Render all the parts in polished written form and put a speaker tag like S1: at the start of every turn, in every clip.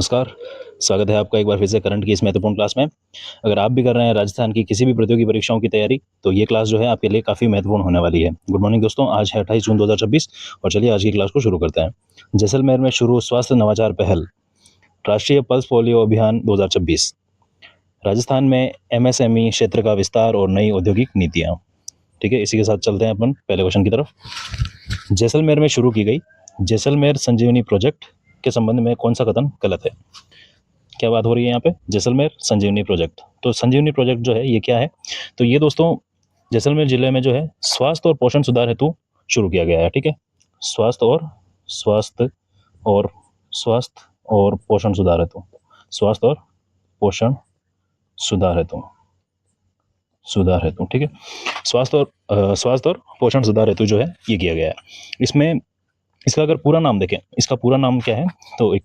S1: नमस्कार, स्वागत है आपका एक बार फिर से करंट की इस महत्वपूर्ण क्लास में। अगर आप भी कर रहे हैं राजस्थान की किसी भी प्रतियोगी परीक्षाओं की तैयारी, तो ये क्लास जो है आपके लिए काफ़ी महत्वपूर्ण होने वाली है। गुड मॉर्निंग दोस्तों, आज है 28 जून 2026 और चलिए आज की क्लास को शुरू करते हैं। जैसलमेर में शुरू स्वास्थ्य नवाचार पहल, राष्ट्रीय पल्स पोलियो अभियान 2026। राजस्थान में एमएसएमई क्षेत्र का विस्तार और नई औद्योगिक नीतियाँ। ठीक है, इसी के साथ चलते हैं अपन पहले क्वेश्चन की तरफ। जैसलमेर में शुरू की गई जैसलमेर संजीवनी प्रोजेक्ट के संबंध में कौन सा कथन गलत है? क्या बात हो रही है यहाँ पे? जैसलमेर संजीवनी प्रोजेक्ट। तो संजीवनी प्रोजेक्ट जो है ये क्या है? तो ये दोस्तों जैसलमेर जिले में जो है स्वास्थ्य और पोषण सुधार हेतु शुरू किया गया है। ठीक है, स्वास्थ्य और स्वास्थ्य और स्वास्थ्य और पोषण सुधार हेतु, स्वास्थ्य और पोषण सुधार हेतु, सुधार हेतु। ठीक है, स्वास्थ्य और पोषण सुधार हेतु जो है ये किया गया है। इसमें इसका अगर पूरा नाम देखें, इसका पूरा नाम क्या है? तो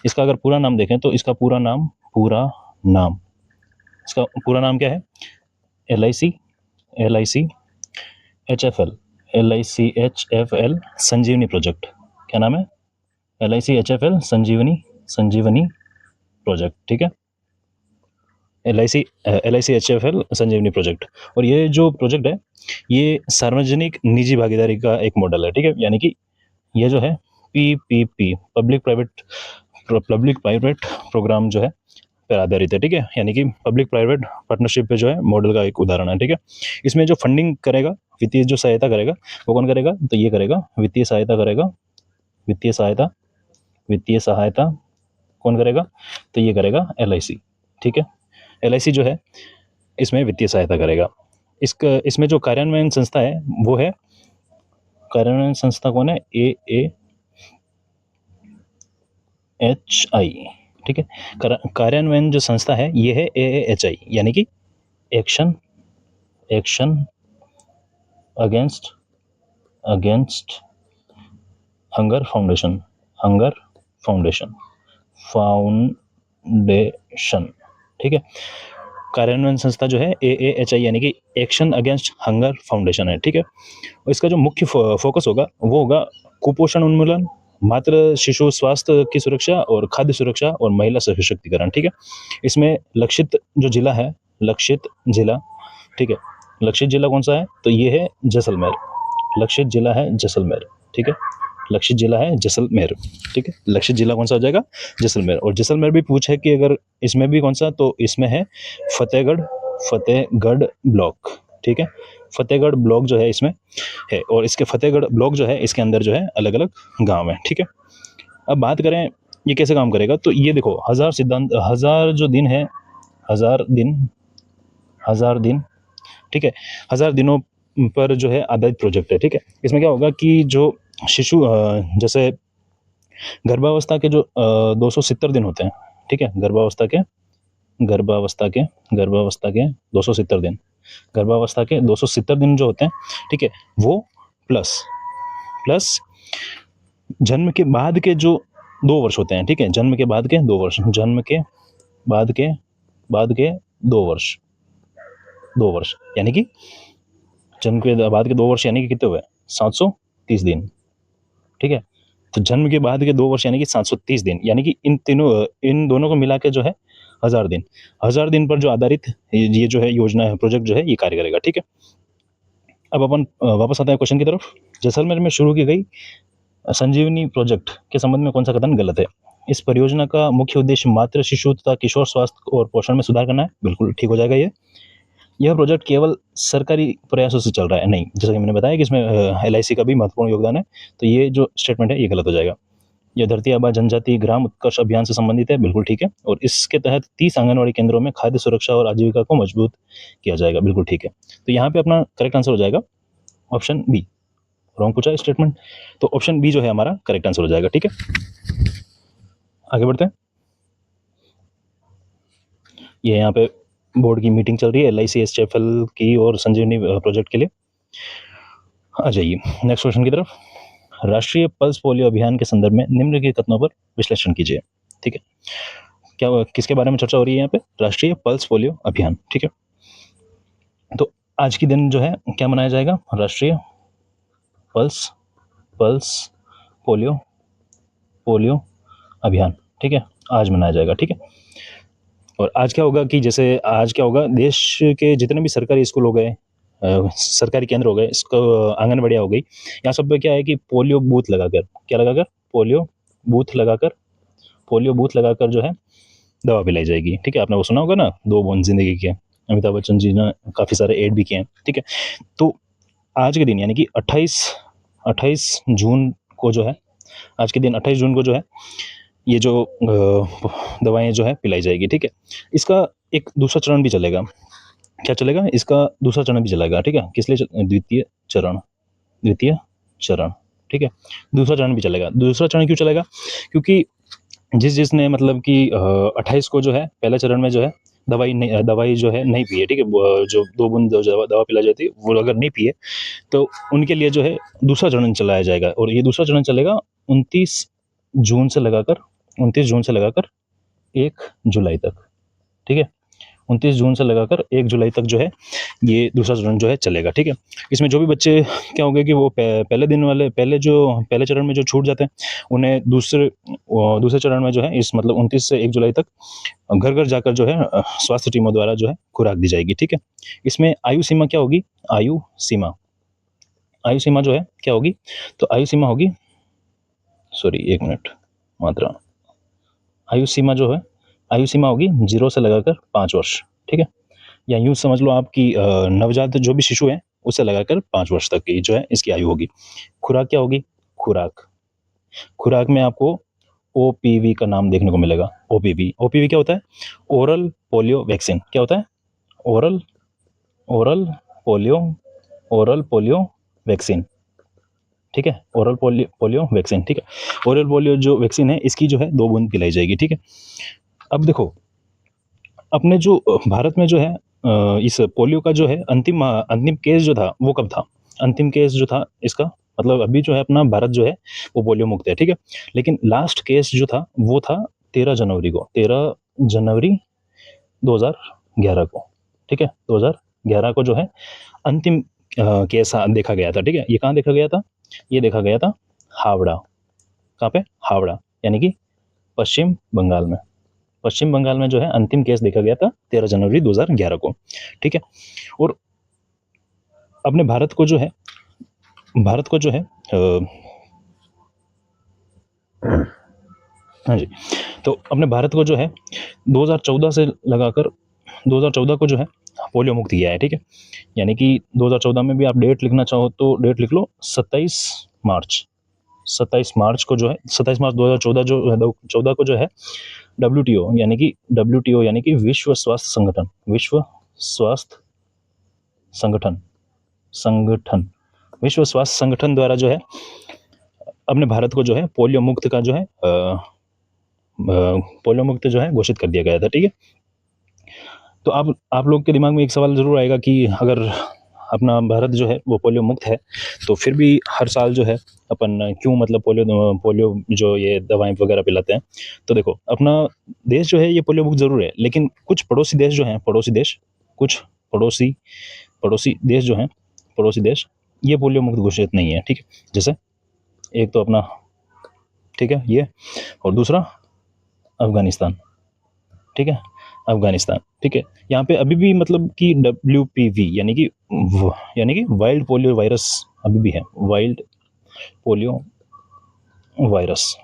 S1: इसका अगर पूरा नाम देखें तो इसका पूरा नाम इसका पूरा नाम क्या है? LIC HFL संजीवनी प्रोजेक्ट। क्या नाम है? LIC HFL संजीवनी प्रोजेक्ट। ठीक है, LIC HFL संजीवनी प्रोजेक्ट। और ये जो प्रोजेक्ट है ये सार्वजनिक निजी भागीदारी का एक मॉडल है। ठीक है, यानी कि ये जो है PPP पब्लिक प्राइवेट प्रोग्राम जो है पर आधारित है। ठीक है, यानी कि पब्लिक प्राइवेट पार्टनरशिप पे जो है मॉडल का एक उदाहरण है। ठीक है, इसमें जो फंडिंग करेगा, वित्तीय जो सहायता करेगा वो कौन करेगा? तो ये करेगा, वित्तीय सहायता करेगा, वित्तीय सहायता कौन करेगा? तो ये करेगा LIC। ठीक है, LIC जो है इसमें वित्तीय सहायता करेगा। इसमें जो कार्यान्वयन संस्था है वो है, कार्यान्वयन संस्था कौन है? AAHI। ठीक है, कार्यान्वयन जो संस्था है ये है AAHI, यानी कि एक्शन अगेंस्ट हंगर फाउंडेशन। ठीक है, कार्यान्वयन संस्था जो है AAHI यानी कि एक्शन अगेंस्ट हंगर फाउंडेशन है। ठीक है, और इसका जो मुख्य फोकस होगा वो होगा कुपोषण उन्मूलन, मातृ शिशु स्वास्थ्य की सुरक्षा और खाद्य सुरक्षा और महिला सशक्तिकरण। ठीक है, इसमें लक्षित जो जिला है, ठीक है, लक्षित जिला कौन सा है? तो ये है जैसलमेर। लक्षित जिला है जैसलमेर। ठीक है, लक्षित जिला है जैसलमेर। ठीक है, लक्षित जिला कौन सा हो जाएगा? जैसलमेर। और जैसलमेर भी पूछे कि अगर इसमें भी कौन सा, तो इसमें है फतेहगढ़ ब्लॉक। ठीक है, फतेहगढ़ ब्लॉक जो है इसमें है, और इसके फतेहगढ़ ब्लॉक जो है इसके अंदर जो है अलग अलग गांव है। ठीक है, अब बात करें ये कैसे काम करेगा, तो ये देखो 1000 जो दिन है, 1000 दिन। ठीक है, 1000 दिनों पर जो है आधारित प्रोजेक्ट है। ठीक है, इसमें क्या होगा कि जो शिशु जैसे गर्भावस्था के जो 270 दिन होते हैं। ठीक है, गर्भावस्था के 270 दिन, गर्भावस्था के 270 दिन जो होते हैं। ठीक है, वो प्लस जन्म के बाद के जो 2 वर्ष होते हैं। ठीक है, जन्म के बाद के 2 वर्ष, यानी कि जन्म के बाद के 2 वर्ष यानी कि कितने हुए? 730 दिन। ठीक है, तो जन्म के बाद के 2 वर्ष यानी कि 730 दिन, यानी कि इन दोनों को मिला के जो है 1000 दिन पर जो आधारित ये जो है योजना है, प्रोजेक्ट जो है ये कार्य करेगा। ठीक है, अब अपन वापस आते हैं क्वेश्चन की तरफ। जैसलमेर में शुरू की गई संजीवनी प्रोजेक्ट के संबंध में कौन सा कथन गलत है? इस परियोजना का मुख्य उद्देश्य मातृ शिशु तथा किशोर स्वास्थ्य और पोषण में सुधार करना है। बिल्कुल ठीक हो जाएगा। यह प्रोजेक्ट केवल सरकारी प्रयासों से चल रहा है, नहीं, जैसा कि मैंने बताया कि इसमें LIC का भी महत्वपूर्ण योगदान है। तो ये जो स्टेटमेंट है ये गलत हो जाएगा। यह धरती आबा जनजाति ग्राम उत्कर्ष अभियान से संबंधित है। बिल्कुल ठीक है, और इसके तहत 30 आंगनवाड़ी केंद्रों में खाद्य सुरक्षा और आजीविका को मजबूत किया जाएगा। बिल्कुल ठीक है, तो यहाँ पे अपना करेक्ट आंसर हो जाएगा ऑप्शन बी। रॉन्ग पूछा स्टेटमेंट, तो ऑप्शन बी जो है हमारा करेक्ट आंसर हो जाएगा। ठीक है, आगे बढ़ते हैं। ये यहाँ पे बोर्ड की मीटिंग चल रही है LIC HFL की और संजीवनी प्रोजेक्ट के लिए। आ जाइए नेक्स्ट क्वेश्चन की तरफ। राष्ट्रीय पल्स पोलियो अभियान के संदर्भ में निम्नलिखित कथनों पर विश्लेषण कीजिए। ठीक है, क्या किसके बारे में चर्चा हो रही है यहाँ पे? राष्ट्रीय पल्स पोलियो अभियान। ठीक है, तो आज की दिन जो है क्या मनाया जाएगा? राष्ट्रीय पल्स पोलियो अभियान। ठीक है, आज मनाया जाएगा, ठीक है। और आज क्या होगा कि जैसे आज क्या होगा, देश के जितने भी सरकारी स्कूल हो गए, सरकारी केंद्र हो गए, इसको आंगनबाड़ियाँ हो गई, यहाँ सब पे क्या है कि पोलियो बूथ लगाकर, क्या लगाकर, पोलियो बूथ लगाकर, पोलियो बूथ लगाकर जो है दवा पिलाई जाएगी, ठीक है। आपने वो सुना होगा ना, दो बूंद जिंदगी के, अमिताभ बच्चन जी ने काफ़ी सारे एड भी किए हैं, ठीक है। तो आज के दिन यानी कि 28 जून को जो है, आज के दिन 28 जून को जो है ये जो दवाएं जो है पिलाई जाएगी, ठीक है। इसका एक दूसरा चरण भी चलेगा, क्या चलेगा, इसका दूसरा चरण भी चलेगा, ठीक है। किस लिए द्वितीय चरण, द्वितीय चरण, ठीक है। दूसरा चरण भी चलेगा। दूसरा चरण क्यों चलेगा, क्योंकि जिसने मतलब कि 28 को जो है पहले चरण में जो है दवाई जो है नहीं पिए, ठीक है, जो 2 बूंद दवा पिलाई जाती है वो अगर नहीं पिए तो उनके लिए जो है दूसरा चरण चलाया जाएगा। और ये दूसरा चरण चलेगा 29 जून से लगाकर 1 जुलाई तक, ठीक है। 29 जून से लगाकर 1 जुलाई तक जो है ये दूसरा चरण जो है चलेगा, ठीक है। इसमें जो भी बच्चे क्या होंगे कि वो पहले दिन वाले पहले चरण में जो छूट जाते हैं उन्हें दूसरे चरण में जो है इस मतलब 29 से 1 जुलाई तक घर घर जाकर जो है स्वास्थ्य टीमों द्वारा जो है खुराक दी जाएगी, ठीक है। इसमें आयु सीमा क्या होगी, आयु सीमा जो है क्या होगी, तो आयु सीमा होगी, सॉरी 1 मिनट मात्रा, आयु सीमा जो है, आयु सीमा होगी 0 से लगाकर 5 वर्ष, ठीक है। या यूँ समझ लो आप कि नवजात जो भी शिशु है उसे लगाकर 5 वर्ष तक की जो है इसकी आयु होगी। खुराक क्या होगी, खुराक में आपको ओपीवी का नाम देखने को मिलेगा। ओपीवी क्या होता है, ओरल पोलियो वैक्सीन। क्या होता है, ओरल पोलियो वैक्सीन, ठीक है। ओरल पोलियो वैक्सीन, ठीक है। ओरल पोलियो जो वैक्सीन है इसकी जो है 2 बूंद पिलाई जाएगी, ठीक है। अब देखो अपने जो भारत में जो है इस पोलियो का जो है अंतिम केस जो था वो कब था, अंतिम केस जो था इसका मतलब अभी जो है अपना भारत जो है वो पोलियो मुक्त है, ठीक है। लेकिन लास्ट केस जो था वो था 13 जनवरी को, 13 जनवरी 2011 को, ठीक है। 2011 को जो है अंतिम केस देखा गया था, ठीक है। ये कहाँ देखा गया था, ये देखा गया था हावड़ा। कहाँ पे, हावड़ा, यानी कि पश्चिम बंगाल में जो है अंतिम केस देखा गया था 13 जनवरी 2011 को, ठीक है। और अपने भारत को जो है हाँ जी, तो अपने भारत को जो है 2014 से लगाकर 2014 को जो है पोलियो मुक्त किया है, ठीक है। यानी कि 2014 में भी आप डेट लिखना चाहो तो डेट लिख लो 27 मार्च को जो है 27 मार्च 2014 को जो है WTO यानी कि विश्व स्वास्थ्य संगठन द्वारा जो है अपने भारत को जो है पोलियो मुक्त का जो है पोलियो मुक्त जो है घोषित कर दिया गया था, ठीक है। तो आप लोग के दिमाग में एक सवाल जरूर आएगा कि अगर अपना भारत जो है वो पोलियो मुक्त है तो फिर भी हर साल जो है अपन क्यों मतलब पोलियो जो ये दवाएं वगैरह पिलाते हैं। तो देखो अपना देश जो है ये पोलियो मुक्त जरूर है, लेकिन कुछ पड़ोसी देश जो हैं कुछ पड़ोसी देश जो हैं ये पोलियो मुक्त घोषित नहीं है, ठीक है। जैसे एक तो अपना, ठीक है, ये, और दूसरा अफगानिस्तान, ठीक है, ठीक है। यहाँ पे अभी भी मतलब कि WPV यानी कि वाइल्ड पोलियो वायरस अभी भी है, वाइल्ड पोलियो वायरस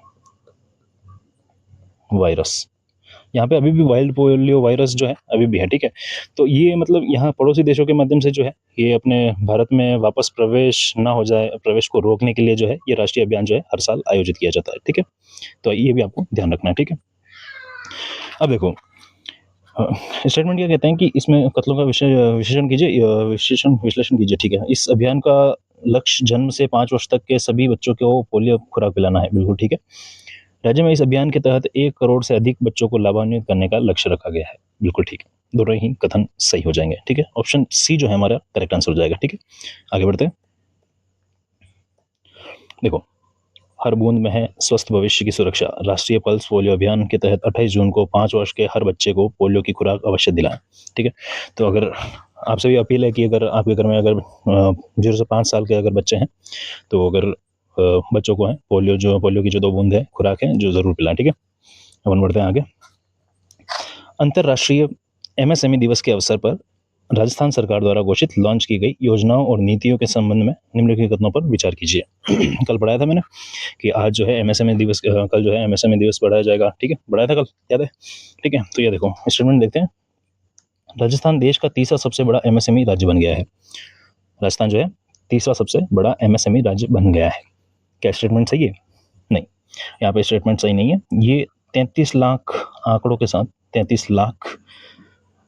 S1: यहाँ पे अभी भी वाइल्ड पोलियो वायरस जो है अभी भी है, ठीक है। तो ये मतलब यहाँ पड़ोसी देशों के माध्यम से जो है ये अपने भारत में वापस प्रवेश ना हो जाए, प्रवेश को रोकने के लिए जो है ये राष्ट्रीय अभियान जो है हर साल आयोजित किया जाता है, ठीक है। तो ये भी आपको ध्यान रखना है, ठीक है। अब देखो स्टेटमेंट क्या कहते हैं कि इसमें कत्लों का विश्लेषण कीजिए, ठीक है। इस अभियान का लक्ष्य जन्म से 5 वर्ष तक के सभी बच्चों को पोलियो खुराक पिलाना है, बिल्कुल ठीक है। राज्य में इस अभियान के तहत 1 करोड़ से अधिक बच्चों को लाभान्वित करने का लक्ष्य रखा गया है, बिल्कुल ठीक है। दोनों ही कथन सही हो जाएंगे, ठीक है। ऑप्शन सी जो है हमारा करेक्ट आंसर हो जाएगा, ठीक है। आगे बढ़ते हैं। देखो हर बूंद में है स्वस्थ भविष्य की सुरक्षा, राष्ट्रीय पल्स पोलियो अभियान के तहत 28 जून को 5 वर्ष के हर बच्चे को पोलियो की खुराक अवश्य दिलाएं, ठीक है। तो अगर आपसे भी अपील है कि अगर आपके घर में अगर 0 से 5 साल के अगर बच्चे हैं तो अगर बच्चों को है पोलियो की जो 2 बूंद है खुराक है जो ज़रूर पिलाएं, ठीक है। अपन बढ़ते हैं आगे। अंतर्राष्ट्रीय एमएसएमई दिवस के अवसर पर राजस्थान सरकार द्वारा घोषित लॉन्च की गई योजनाओं और नीतियों के संबंध में निम्नलिखित कथनों पर विचार कीजिए। कल पढ़ाया था मैंने कि आज जो है एमएसएमई दिवस, कल जो है एमएसएमई दिवस पढ़ाया जाएगा, ठीक है, पढ़ाया था कल, याद है, ठीक है। तो ये देखो स्टेटमेंट देखते हैं। राजस्थान देश का तीसरा सबसे बड़ा एमएसएमई राज्य बन गया है। राजस्थान जो है तीसरा सबसे बड़ा एमएसएमई राज्य बन गया है। क्या स्टेटमेंट सही है? नहीं, यहाँ पे स्टेटमेंट सही नहीं है। ये 33 लाख आंकड़ों के साथ 33 लाख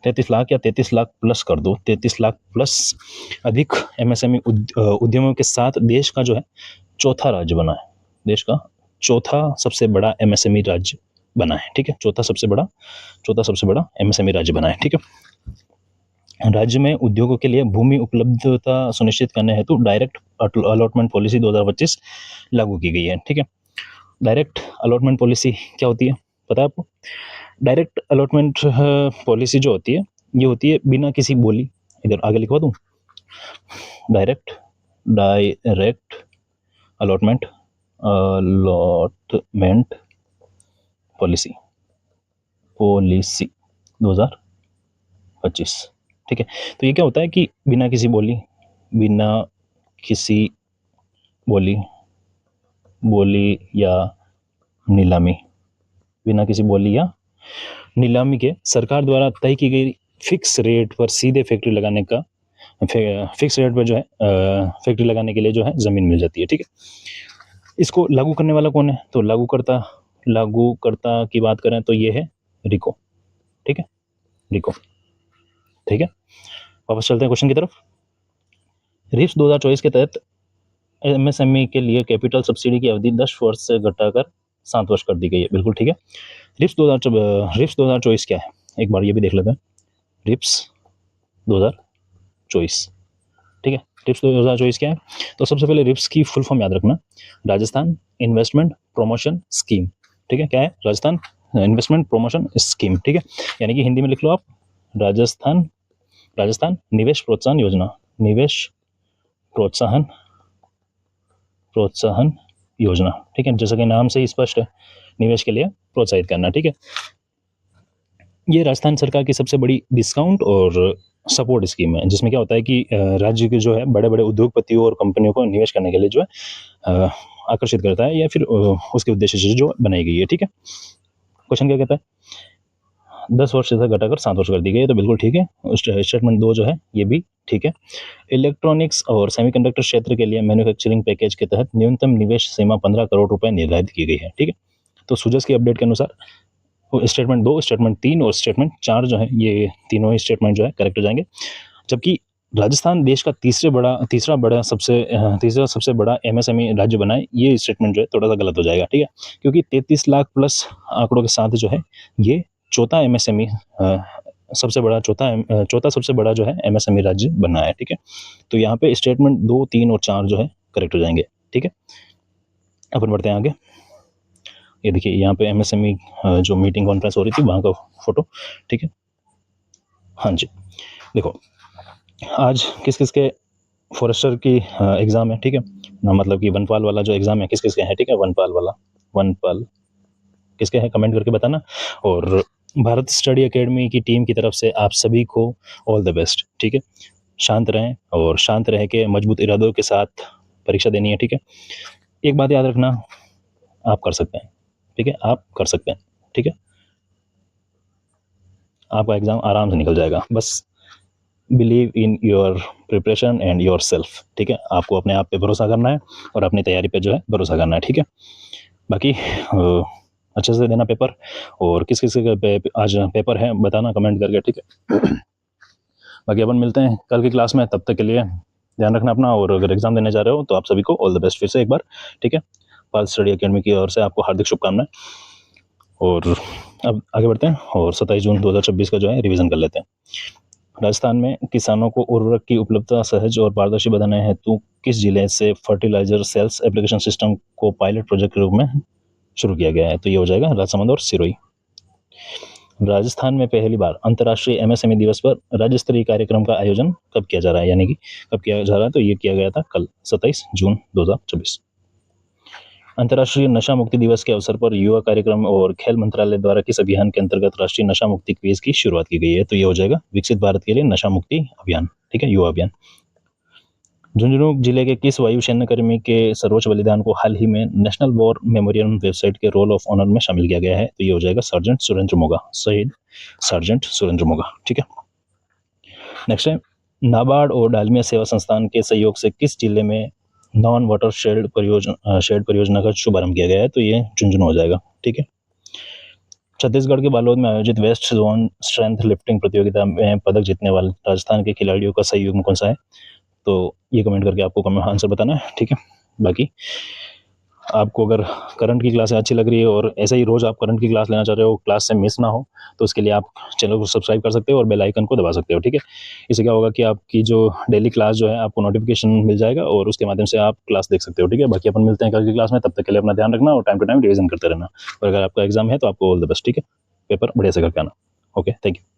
S1: या 33 लाख प्लस कर दो, 33 लाख प्लस अधिक एमएसएमई उद्यमों के साथ देश का जो है चौथा राज्य बना है। देश का चौथा सबसे बड़ा एमएसएमई राज्य बना है, ठीक है, चौथा सबसे बड़ा एमएसएमई राज्य बना है, ठीक है। राज्य में उद्योगों के लिए भूमि उपलब्धता सुनिश्चित करने हेतु डायरेक्ट अलॉटमेंट पॉलिसी 2025 लागू की गई है, ठीक है। डायरेक्ट अलॉटमेंट पॉलिसी क्या होती है पता है आपको? डायरेक्ट अलॉटमेंट पॉलिसी जो होती है ये होती है बिना किसी बोली, इधर आगे लिखवा दूं, डायरेक्ट अलॉटमेंट पॉलिसी 2025, ठीक है। तो ये क्या होता है कि बिना किसी बोली या नीलामी, बिना किसी बोली या नीलामी के सरकार द्वारा तय की गई फिक्स रेट पर सीधे फैक्ट्री लगाने का फिक्स रेट पर जो है फैक्ट्री लगाने के लिए जो है ज़मीन मिल जाती है, ठीक है। इसको लागू करने वाला कौन है? तो लागूकर्ता की बात करें तो ये है रिको, ठीक है, रिको, ठीक है। वापस चलते हैं क्वेश्चन की तरफ। रिप्स 2024 के तहत एमएसएमई के लिए कैपिटल सब्सिडी की अवधि 10 वर्ष से घटाकर 7 वर्ष कर दी गई है, बिल्कुल ठीक है। रिप्स 2024 क्या है, एक बार ये भी देख लेते हैं। रिप्स 2024, ठीक है, रिप्स 2024 क्या है? तो सबसे पहले रिप्स की फुल फॉर्म याद रखना, राजस्थान इन्वेस्टमेंट प्रमोशन स्कीम, ठीक है। क्या है? राजस्थान इन्वेस्टमेंट प्रमोशन स्कीम, ठीक है। यानी कि हिंदी में लिख लो आप, राजस्थान निवेश प्रोत्साहन योजना, निवेश प्रोत्साहन योजना, ठीक है। जैसा कि नाम से ही स्पष्ट है, निवेश के लिए प्रोत्साहित करना, ठीक है। ये राजस्थान सरकार की सबसे बड़ी डिस्काउंट और सपोर्ट स्कीम है, जिसमें क्या होता है कि राज्य के जो है बड़े बड़े उद्योगपतियों और कंपनियों को निवेश करने के लिए जो है आकर्षित करता है, या फिर उसके उद्देश्य से जो बनाई गई है, ठीक है। क्वेश्चन क्या कहता है? 10 वर्ष से घटाकर 7 वर्ष कर दी गई है, तो बिल्कुल ठीक है। स्टेटमेंट 2 जो है ये भी ठीक है। इलेक्ट्रॉनिक्स और सेमीकंडक्टर क्षेत्र के लिए मैन्युफैक्चरिंग पैकेज के तहत न्यूनतम निवेश सीमा 15 करोड़ रुपए निर्धारित की गई है, ठीक है। तो सुजस की अपडेट के अनुसार स्टेटमेंट 2, स्टेटमेंट 3 और स्टेटमेंट 4 जो है ये तीनों ही स्टेटमेंट जो है करेक्ट हो जाएंगे। जबकि राजस्थान देश का तीसरा सबसे बड़ा एमएसएमई राज्य बनाए, ये स्टेटमेंट जो है थोड़ा सा गलत हो जाएगा, ठीक है। क्योंकि 33 लाख प्लस आंकड़ों के साथ जो है ये चौथा एमएसएमई चौथा सबसे बड़ा जो है एमएसएमई राज्य बना है, ठीक है। तो यहाँ पे स्टेटमेंट 2, 3 और 4 जो है करेक्ट हो जाएंगे, ठीक है। अपन बढ़ते हैं आगे। ये देखिए यहाँ पे एमएसएमई जो मीटिंग कॉन्फ्रेंस हो रही थी वहाँ का फोटो, ठीक है। हाँ जी, देखो आज किस किस के फॉरेस्टर की एग्ज़ाम है, ठीक है ना, मतलब कि वनपाल वाला जो एग्ज़ाम है किस किस के है, ठीक है। वनपाल किसके हैं कमेंट करके बताना। और भारत स्टडी एकेडमी की टीम की तरफ से आप सभी को ऑल द बेस्ट, ठीक है। शांत रहें और शांत रह के मजबूत इरादों के साथ परीक्षा देनी है, ठीक है। एक बात याद रखना, आप कर सकते हैं, ठीक है, आप कर सकते हैं, ठीक है। आपका एग्ज़ाम आराम से निकल जाएगा, बस believe in your preparation and your self, ठीक है। आपको अपने आप पे भरोसा करना है और अपनी तैयारी पे जो है भरोसा करना है, ठीक है। बाकी अच्छे से देना पेपर, और किस किस के आज पेपर है बताना कमेंट करके, ठीक है। बाकी अपन मिलते हैं कल की क्लास में, तब तक के लिए ध्यान रखना अपना, और अगर एग्ज़ाम देने जा रहे हो तो आप सभी को ऑल द बेस्ट फिर से एक बार, ठीक है। पाल स्टडी एकेडमी की ओर से आपको हार्दिक शुभकामनाएं। और अब आगे बढ़ते हैं और 27 जून 2026 का जो है रिवीजन कर लेते हैं। राजस्थान में किसानों को उर्वरक की उपलब्धता सहज और पारदर्शी बनाने हेतु किस जिले से फर्टिलाइजर सेल्स एप्लीकेशन सिस्टम को पायलट प्रोजेक्ट के रूप में शुरू किया गया है? तो ये हो जाएगा राजसमंद और सिरोही। राजस्थान में पहली बार अंतर्राष्ट्रीय एमएसएमई दिवस पर राज्य स्तरीय कार्यक्रम का आयोजन कब किया जा रहा है, यानी कि कब किया जा रहा है? तो ये किया गया था कल 27 जून 2024। अंतर्राष्ट्रीय नशा मुक्ति दिवस के अवसर पर युवा कार्यक्रम और खेल मंत्रालय द्वारा किस अभियान के अंतर्गत राष्ट्रीय नशा मुक्ति क्विज की शुरुआत की गई है? तो ये हो जाएगा विकसित भारत के लिए नशा मुक्ति अभियान, ठीक है, युवा अभियान। झुंझुनू जिले के किस वायु सैन्यकर्मी के सर्वोच्च बलिदान को हाल ही में नेशनल वॉर मेमोरियल वेबसाइट के रोल ऑफ ऑनर में शामिल किया गया है? तो ये हो जाएगा सार्जेंट सुरेंद्र मोगा, शहीद सार्जेंट सुरेंद्र मोगा, ठीक है। नेक्स्ट है, नाबार्ड और डालमिया सेवा संस्थान के सहयोग से किस जिले में नॉन वाटर शेड परियोजना का शुभारंभ किया गया है? तो ये झुंझुनू हो जाएगा, ठीक है। छत्तीसगढ़ के बालोद में आयोजित वेस्ट जोन स्ट्रेंथ लिफ्टिंग प्रतियोगिता में पदक जीतने वाले राजस्थान के खिलाड़ियों का सही युग्म कौन सा है? तो ये कमेंट करके आपको कमेंट आंसर बताना है, ठीक है। बाकी आपको अगर करंट की क्लासें अच्छी लग रही है और ऐसे ही रोज़ आप करंट की क्लास लेना चाह रहे हो, क्लास से मिस ना हो, तो उसके लिए आप चैनल को सब्सक्राइब कर सकते हो और बेल आइकन को दबा सकते हो, ठीक है। इससे क्या होगा कि आपकी जो डेली क्लास जो है आपको नोटिफिकेशन मिल जाएगा और उसके माध्यम से आप क्लास देख सकते हो, ठीक है। बाकी अपन मिलते हैं कल की क्लास में, तब तक के लिए अपना ध्यान रखना और टाइम टू टाइम रिविजन करते रहना। और अगर आपका एग्जाम है तो आपको ऑल द बेस्ट, ठीक है। पेपर बढ़िया से करके आना। Okay, thank you.